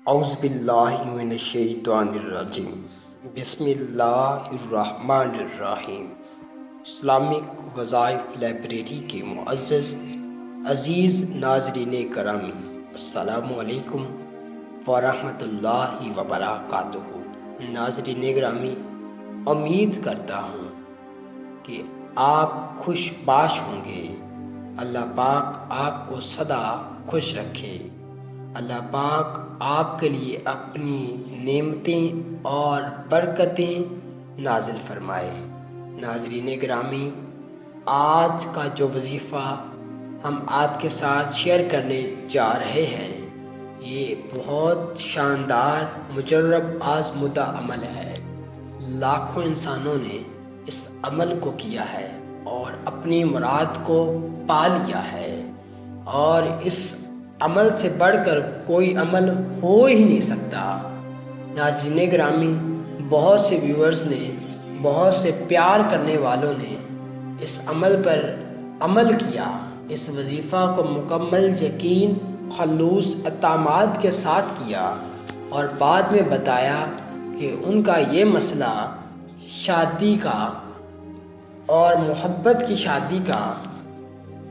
اعوذ باللہ من الشیطان الرجیم بسم اللہ الرحمن الرحیم۔ اسلامک وظائف لائبریری کے معزز عزیز ناظرین کرامی، السلام علیکم ورحمۃ اللہ وبرکاتہ۔ ناظرین گرامی، امید کرتا ہوں کہ آپ خوش باش ہوں گے۔ اللہ پاک آپ کو سدا خوش رکھے۔ اللہ پاک آپ کے لیے اپنی نعمتیں اور برکتیں نازل فرمائے۔ ناظرین گرامی، آج کا جو وظیفہ ہم آپ کے ساتھ شیئر کرنے جا رہے ہیں، یہ بہت شاندار مجرب آزمودہ عمل ہے۔ لاکھوں انسانوں نے اس عمل کو کیا ہے اور اپنی مراد کو پا لیا ہے، اور اس عمل سے بڑھ کر کوئی عمل ہو ہی نہیں سکتا۔ ناظرین گرامی، بہت سے ویورز نے، بہت سے پیار کرنے والوں نے اس عمل پر عمل کیا، اس وظیفہ کو مکمل یقین، خلوص، اعتماد کے ساتھ کیا، اور بعد میں بتایا کہ ان کا یہ مسئلہ شادی کا اور محبت کی شادی کا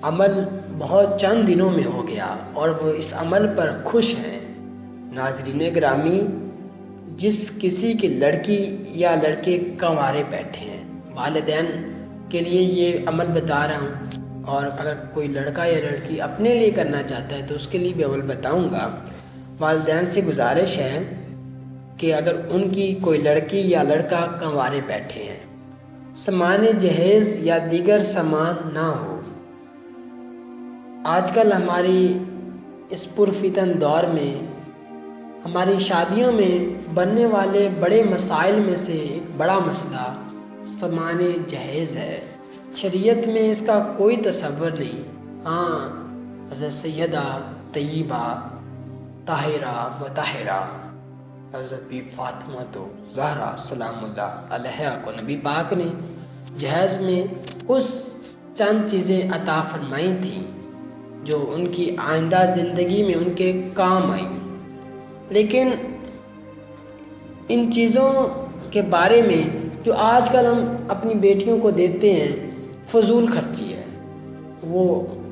عمل بہت چند دنوں میں ہو گیا اور وہ اس عمل پر خوش ہیں۔ ناظرین گرامی، جس کسی کی لڑکی یا لڑکے کنوارے بیٹھے ہیں، والدین کے لیے یہ عمل بتا رہا ہوں، اور اگر کوئی لڑکا یا لڑکی اپنے لیے کرنا چاہتا ہے تو اس کے لیے بھی عمل بتاؤں گا۔ والدین سے گزارش ہے کہ اگر ان کی کوئی لڑکی یا لڑکا کنوارے بیٹھے ہیں، سامان جہیز یا دیگر سامان نہ ہو۔ آج کل ہماری اس پرفتن دور میں ہماری شادیوں میں بننے والے بڑے مسائل میں سے ایک بڑا مسئلہ سامان جہیز ہے۔ شریعت میں اس کا کوئی تصور نہیں۔ ہاں، حضرت سیدہ طیبہ طاہرہ مطہرہ حضرت بی فاطمہ زہرا سلام اللہ علیہا کو نبی پاک نے جہیز میں کچھ چند چیزیں عطا فرمائی تھیں جو ان کی آئندہ زندگی میں ان کے کام آئیں، لیکن ان چیزوں کے بارے میں جو آج کل ہم اپنی بیٹیوں کو دیتے ہیں، فضول خرچی ہے۔ وہ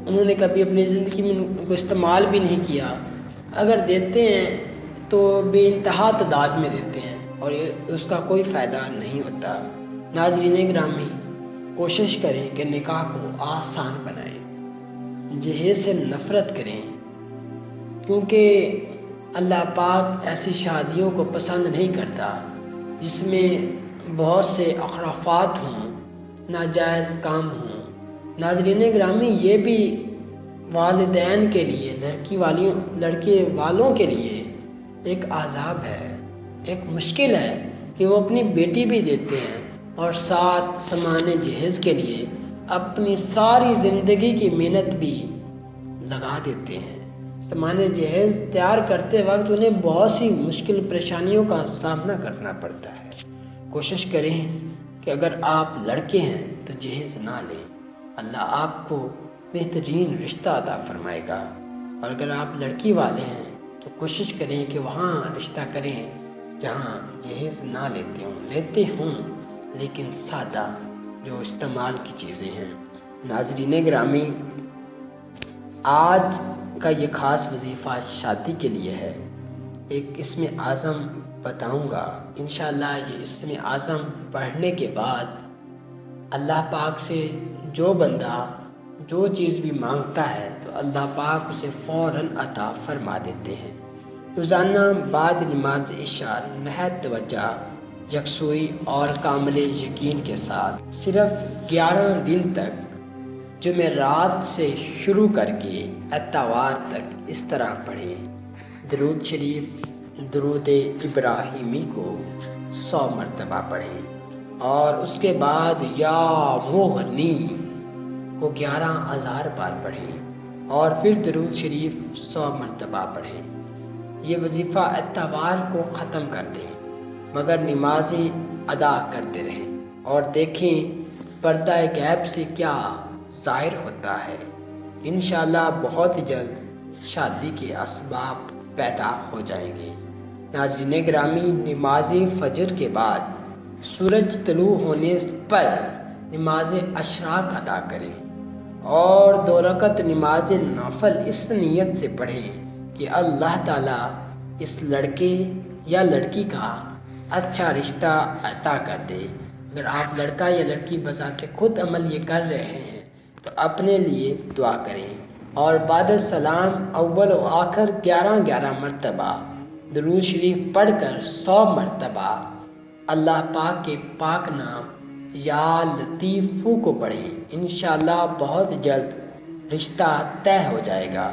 انہوں نے کبھی اپنی زندگی میں ان کو استعمال بھی نہیں کیا، اگر دیتے ہیں تو بے انتہا تعداد میں دیتے ہیں اور اس کا کوئی فائدہ نہیں ہوتا۔ ناظرین گرامی، کوشش کریں کہ نکاح کو آسان بنائیں، جہیز سے نفرت کریں، کیونکہ اللہ پاک ایسی شادیوں کو پسند نہیں کرتا جس میں بہت سے اخرافات ہوں، ناجائز کام ہوں۔ ناظرین گرامی، یہ بھی والدین کے لیے، لڑکے والوں کے لیے ایک عذاب ہے، ایک مشکل ہے کہ وہ اپنی بیٹی بھی دیتے ہیں اور ساتھ سامان جہیز کے لیے اپنی ساری زندگی کی محنت بھی لگا دیتے ہیں۔ سامان جہیز تیار کرتے وقت انہیں بہت سی مشکل پریشانیوں کا سامنا کرنا پڑتا ہے۔ کوشش کریں کہ اگر آپ لڑکے ہیں تو جہیز نہ لیں، اللہ آپ کو بہترین رشتہ عطا فرمائے گا، اور اگر آپ لڑکی والے ہیں تو کوشش کریں کہ وہاں رشتہ کریں جہاں جہیز نہ لیتے ہوں لیکن سادہ جو استعمال کی چیزیں ہیں۔ ناظرین گرامی، آج کا یہ خاص وظیفہ شادی کے لیے ہے۔ ایک اسم اعظم بتاؤں گا، انشاءاللہ یہ اسم اعظم پڑھنے کے بعد اللہ پاک سے جو بندہ جو چیز بھی مانگتا ہے تو اللہ پاک اسے فوراً عطا فرما دیتے ہیں۔ روزانہ بعد نماز عشاء نہایت توجہ، یکسوئی اور کامل یقین کے ساتھ صرف 11 دن تک جمعرات سے شروع کر کے اتوار تک اس طرح پڑھیں۔ درود شریف، درود ابراہیمی کو 100 مرتبہ پڑھیں، اور اس کے بعد یا مغنی کو 11,000 بار پڑھیں، اور پھر درود شریف 100 مرتبہ پڑھیں۔ یہ وظیفہ اتوار کو ختم کر دیں، مگر نمازیں ادا کرتے رہیں اور دیکھیں پردہ غیب سے کیا ظاہر ہوتا ہے۔ انشاءاللہ بہت ہی جلد شادی کے اسباب پیدا ہو جائیں گے۔ ناظرین گرامی، نماز فجر کے بعد سورج طلوع ہونے پر نماز اشراق ادا کریں اور 2 رکعت نماز نفل اس نیت سے پڑھیں کہ اللہ تعالیٰ اس لڑکے یا لڑکی کا اچھا رشتہ عطا کر دے۔ اگر آپ لڑکا یا لڑکی بذات خود عمل یہ کر رہے ہیں تو اپنے لیے دعا کریں اور بعد السلام اول و آخر 11 مرتبہ درود شریف پڑھ کر 100 مرتبہ اللہ پاک کے پاک نام یا لطیفو کو پڑھیں۔ انشاءاللہ بہت جلد رشتہ طے ہو جائے گا،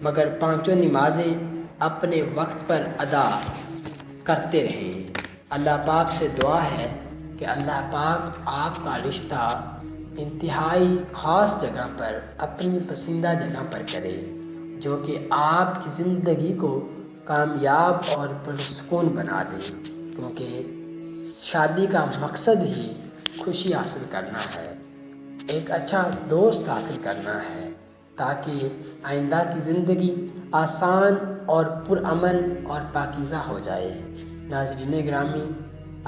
مگر 5 نمازیں اپنے وقت پر ادا کرتے رہیں۔ اللہ پاک سے دعا ہے کہ اللہ پاک آپ کا رشتہ انتہائی خاص جگہ پر، اپنی پسندیدہ جگہ پر کرے، جو کہ آپ کی زندگی کو کامیاب اور پرسکون بنا دے، کیونکہ شادی کا مقصد ہی خوشی حاصل کرنا ہے، ایک اچھا دوست حاصل کرنا ہے، تاکہ آئندہ کی زندگی آسان اور پرامن اور پاکیزہ ہو جائے۔ ناظرین گرامی،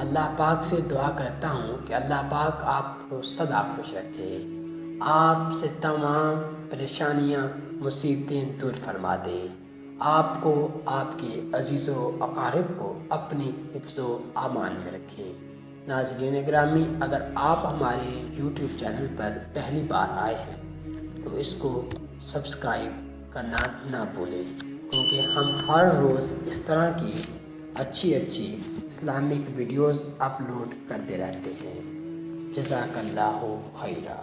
اللہ پاک سے دعا کرتا ہوں کہ اللہ پاک آپ کو سدا خوش رکھے، آپ سے تمام پریشانیاں مصیبتیں دور فرما دے، آپ کو، آپ کے عزیز و اقارب کو اپنی حفظ و امان میں رکھے۔ ناظرین گرامی، اگر آپ ہمارے یوٹیوب چینل پر پہلی بار آئے ہیں تو اس کو سبسکرائب کرنا نہ بھولیں، کیونکہ ہم ہر روز اس طرح کی اچھی اسلامک ویڈیوز اپلوڈ کرتے رہتے ہیں۔ جزاک اللہ خیرہ۔